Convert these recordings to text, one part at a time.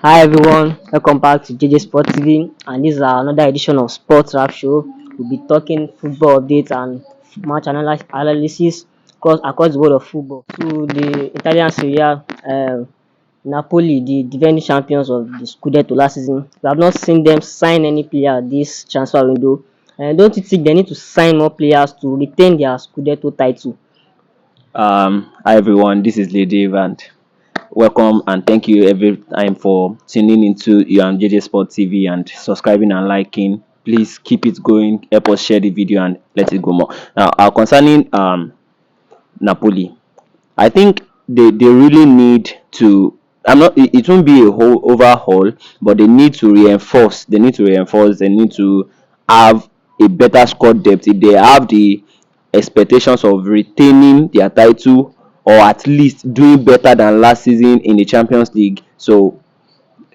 Hi everyone, welcome back to JJ Sport TV, and this is another edition of Sports Rap Show. We'll be talking football updates and match analysis across the world of football. To the Italian Serie A, Napoli, the defending champions of the Scudetto last season, we have not seen them sign any player this transfer window. And don't you think they need to sign more players to retain their Scudetto title? Hi everyone, this is Lady and welcome and thank you every time for tuning into your JJ Sport TV and subscribing and liking. Please keep it going, help us share the video and let it go more. Now, concerning Napoli, I think they really need to. I'm not. It won't be a whole overhaul, but they need to reinforce. They need to reinforce. They need to have a better squad depth. If they have the expectations of retaining their title or at least doing better than last season in the Champions League. So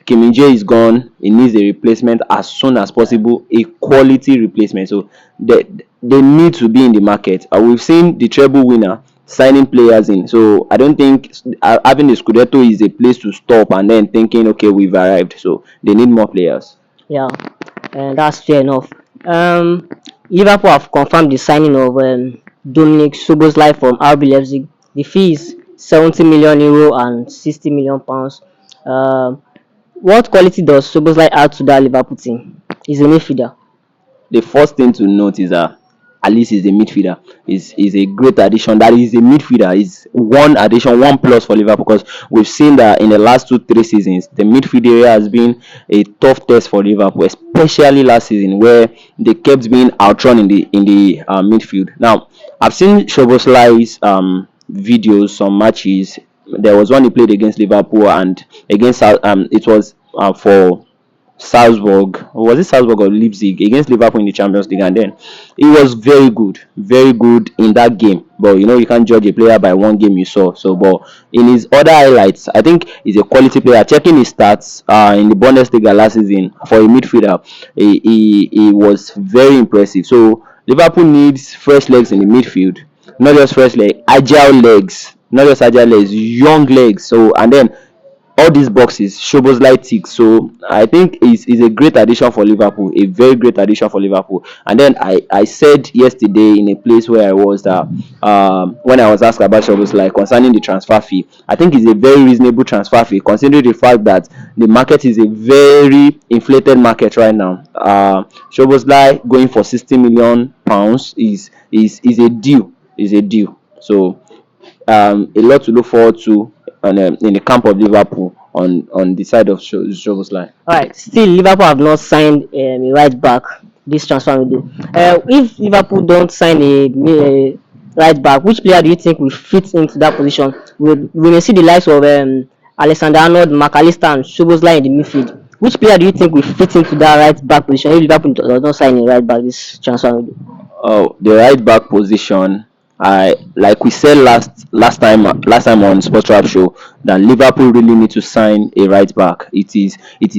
Kim is gone. He needs a replacement as soon as possible, a quality replacement. So they need to be in the market. We've seen the treble winner signing players in. So I don't think having the Scudetto is a place to stop and then thinking, okay, we've arrived. So they need more players. Yeah, and that's fair enough. Um, Liverpool have confirmed the signing of Dominik Szoboszlai from RB Leipzig. The fee is 70 million euro and 60 million pounds. What quality does Szoboszlai add to that Liverpool team? He's a midfielder. The first thing to note is that at least he's a midfielder. Is a great addition. That is a midfielder. Is one addition, one plus for Liverpool because we've seen that in the last 2-3 seasons, the midfield area has been a tough test for Liverpool, especially last season where they kept being outrun in the midfield. Now, I've seen Shoboslai's videos, some matches. There was one he played against Liverpool and against it was for Salzburg, or was it Salzburg or Leipzig against Liverpool in the Champions League, and then he was very good in that game. But you can't judge a player by one game you saw. So, but in his other highlights, I think he's a quality player. Checking his stats in the Bundesliga last season for a midfielder, he was very impressive. So Liverpool needs fresh legs in the midfield, not just fresh legs, agile legs, not just agile legs, young legs. So and then all these boxes Szoboszlai ticks. So I think is a great addition for Liverpool, a very great addition for Liverpool. And then I said yesterday in a place where I was that when I was asked about Szoboszlai concerning the transfer fee, I think it's a very reasonable transfer fee considering the fact that the market is a very inflated market right now. Szoboszlai going for 60 million pounds is a deal. Is a deal. So a lot to look forward to in the camp of Liverpool on the side of Szoboszlai. All right, still Liverpool have not signed a right back this transfer window. If Liverpool don't sign a right back, which player do you think will fit into that position? We may see the likes of Alexander-Arnold, McAllister, and Szoboszlai in the midfield. Which player do you think will fit into that right back position if Liverpool does not sign a right back this transfer window? Oh, the right back position. I like we said last time on Sports Rap Show that Liverpool really need to sign a right back. It is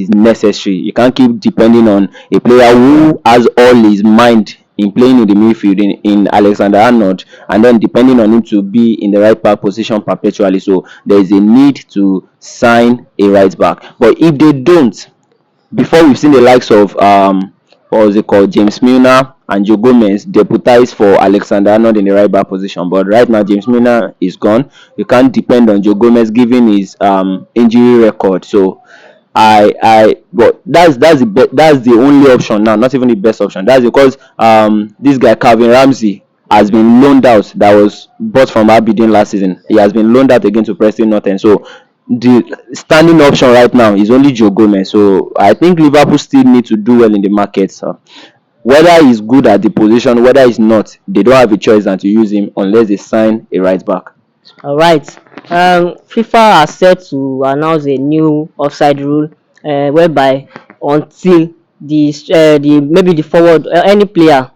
necessary. You can't keep depending on a player who has all his mind in playing in the midfield in Alexander Arnold and then depending on him to be in the right back position perpetually. So there is a need to sign a right back. But if they don't, before we've seen the likes of what was it called, James Milner and Joe Gomez deputize for Alexander Arnold in the right back position. But right now James Milner is gone. You can't depend on Joe Gomez given his injury record. So but that's the only option now, not even the best option. That's because this guy Calvin Ramsey has been loaned out, that was bought from Aberdeen last season. He has been loaned out again to Preston North End. So the standing option right now is only Joe Gomez. So I think Liverpool still need to do well in the market. So whether he's good at the position, whether he's not, they don't have a choice than to use him unless they sign a right back. All right. FIFA has set to announce a new offside rule, whereby until the maybe the forward any player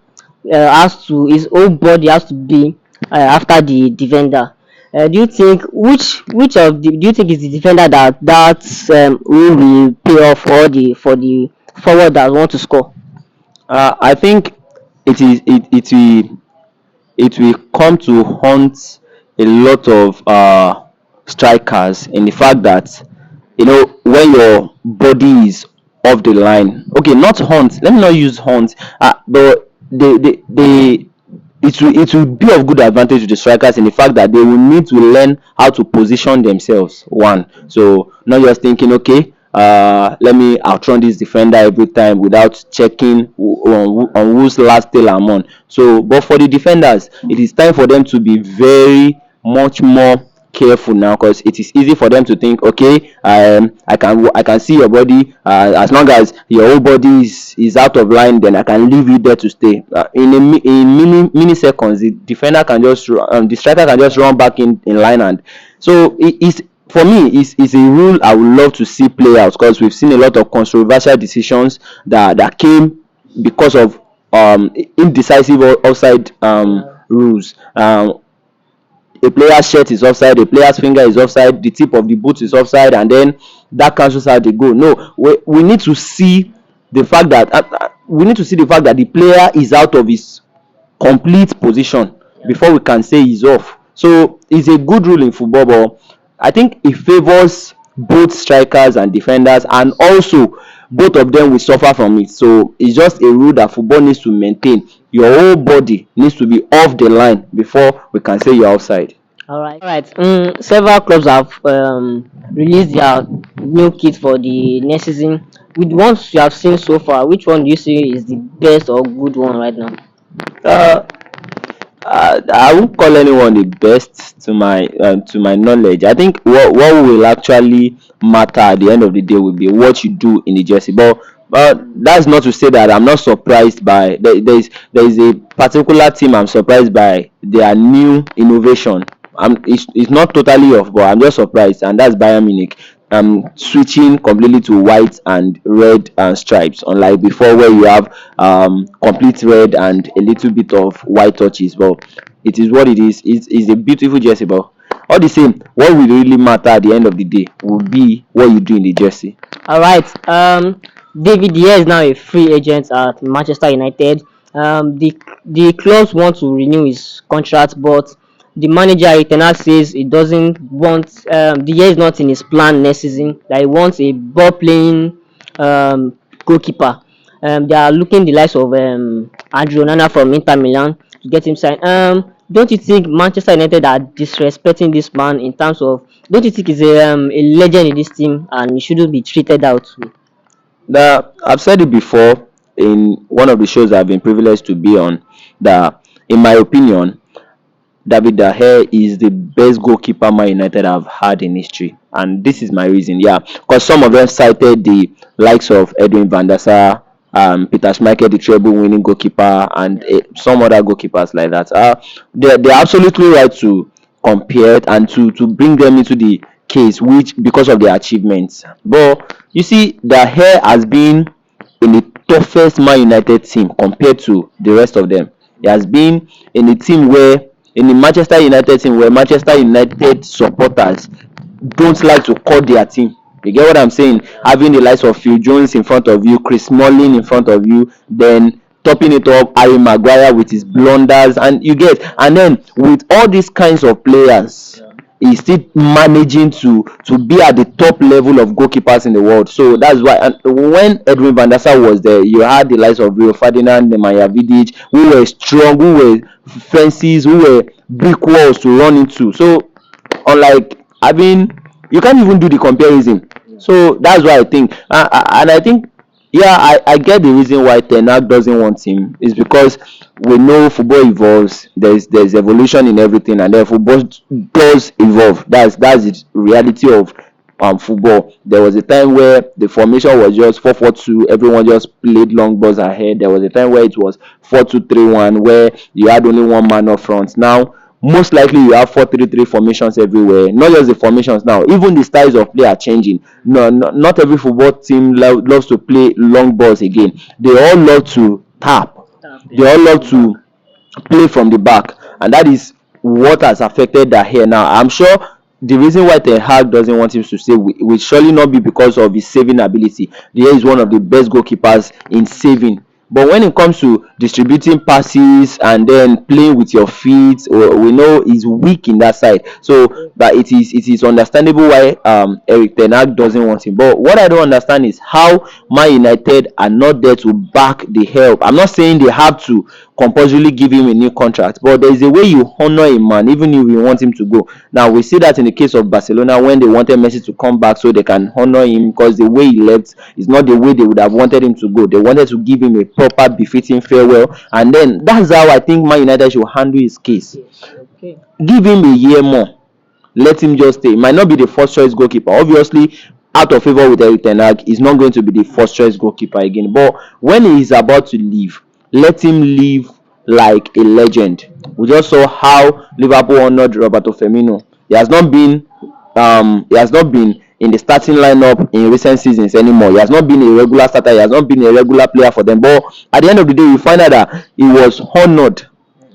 has to his whole body has to be after the defender. Do you think which of the do you think is the defender that rule will pay off for the forward that want to score? I think it will come to haunt a lot of strikers in the fact that when your body is off the line. Okay, not hunt. Let me not use hunt. But they it will be of good advantage to the strikers in the fact that they will need to learn how to position themselves. One, so not just thinking, okay, let me outrun this defender every time without checking on whose last tail I'm on. So, but for the defenders, it is time for them to be very much more careful now, because it is easy for them to think, okay, I can see your body, as long as your whole body is out of line, then I can leave you there to stay. In milliseconds, the defender can just the striker can just run back in line. And so it is, for me, it's a rule I would love to see play out, because we've seen a lot of controversial decisions that came because of indecisive offside rules. A player's shirt is offside, a player's finger is offside, the tip of the boot is offside, and then that cancels out the goal. No, we need to see the fact that the player is out of his complete position before we can say he's off. So it's a good rule in football, but I think it favors both strikers and defenders, and also both of them will suffer from it. So it's just a rule that football needs to maintain. Your whole body needs to be off the line before we can say you're offside. All right. Several clubs have released their new kit for the next season. With the ones you have seen so far, which one do you see is the best or good one right now? Uh, I won't call anyone the best to my knowledge. I think what will actually matter at the end of the day will be what you do in the jersey. But that's not to say that I'm not surprised by there is a particular team I'm surprised by their new innovation. It's not totally off, but I'm just surprised, and that's Bayern Munich. Switching completely to white and red and stripes, unlike before where you have complete red and a little bit of white touches. But it is what it is. It's a beautiful jersey, but all the same, what will really matter at the end of the day will be what you do in the jersey. All right. David de Gea is now a free agent at Manchester United. The clubs want to renew his contract, but the manager Ten Hag says he doesn't want de Gea is not in his plan next season. That he wants a ball playing goalkeeper. They are looking the likes of Andrew Onana from Inter Milan to get him signed. Don't you think Manchester United are disrespecting this man in terms of? Don't you think he's a legend in this team and he shouldn't be treated out? I've said it before in one of the shows I've been privileged to be on, that in my opinion, David de Gea is the best goalkeeper Man United have had in history, and this is my reason. Yeah, because some of them cited the likes of Edwin van der Sar, Peter Schmeichel, the treble-winning goalkeeper, and some other goalkeepers like that. They're absolutely right to compare it and to bring them into the case, which because of their achievements. But you see, de Gea has been in the toughest Man United team compared to the rest of them. He has been in a team where in the Manchester United team where Manchester United supporters don't like to call their team. You get what I'm saying? Having the likes of Phil Jones in front of you, Chris Smalling in front of you, then topping it up, Harry Maguire with his blunders, and then with all these kinds of players, he's still managing to be at the top level of goalkeepers in the world. So that's why, and when Edwin van der Sar was there, you had the likes of Rio Ferdinand, Nemanja Vidic, who were strong, who were fences, who were brick walls to run into. So unlike you can't even do the comparison. So that's why I think, and I think, yeah, I get the reason why Ten Hag doesn't want him is because we know football evolves. There's evolution in everything, and then football does evolve. That's the reality of football. There was a time where the formation was just 4-4-2. Everyone just played long balls ahead. There was a time where it was 4-2-3-1, where you had only one man up front. Now most likely you have 4-3-3 formations everywhere. Not just the formations now, even the styles of play are changing. No, not every football team loves to play long balls again. They all love to tap. They all love to play from the back, and that is what has affected that here now. I'm sure the reason why Ten Hag doesn't want him to stay will surely not be because of his saving ability. He is one of the best goalkeepers in saving But when it comes to distributing passes and then playing with your feet, we know he's weak in that side. So, but it is understandable why Eric Ten Hag doesn't want him. But what I don't understand is how Man United are not there to back the help. I'm not saying they have to compulsorily give him a new contract, but there is a way you honor a man even if you want him to go. Now we see that in the case of Barcelona when they wanted Messi to come back so they can honor him, because the way he left is not the way they would have wanted him to go. They wanted to give him a proper befitting farewell, and then that's how I think Man United should handle his case. Okay. Give him a year more, let him just stay. He might not be the first choice goalkeeper. Obviously, out of favor with Eric Ten Hag, he's not going to be the first choice goalkeeper again. But when he is about to leave, let him leave like a legend. We just saw how Liverpool honored Roberto Firmino. He has not been in the starting lineup in recent seasons anymore. He has not been a regular starter. He has not been a regular player for them. But at the end of the day, you find out that he was honored.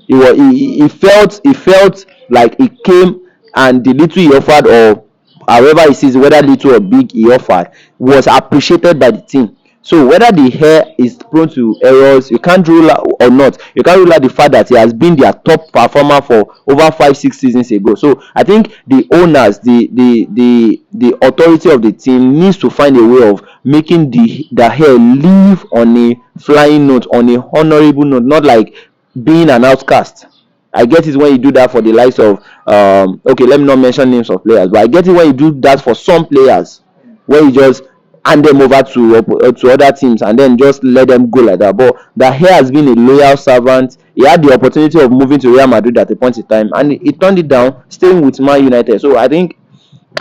He felt like he came, and the little he offered, or however he sees, whether little or big he offered, was appreciated by the team. So whether the hair is prone to errors, you can't rule out or not. You can't rule out the fact that he has been their top performer for over 5-6 seasons ago. So I think the owners, the authority of the team needs to find a way of making the hair live on a flying note, on a honorable note, not like being an outcast. I get it when you do that for the likes of okay, let me not mention names of players, but I get it when you do that for some players, where you just hand them over to other teams and then just let them go like that. But Dahir has been a loyal servant. He had the opportunity of moving to Real Madrid at a point in time, and he turned it down, staying with Man United. So I think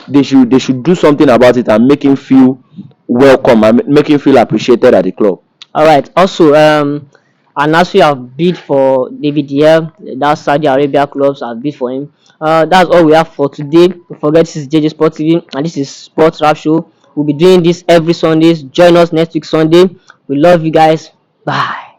they should do something about it and make him feel welcome and make him feel appreciated at the club. All right. Also, Al-Nassr have bid for David de Gea. That Saudi Arabia clubs have bid for him. That's all we have for today. Don't forget, this is JJ Sport TV and this is Sports Rap Show. We'll be doing this every Sundays. Join us next week Sunday. We love you guys. Bye.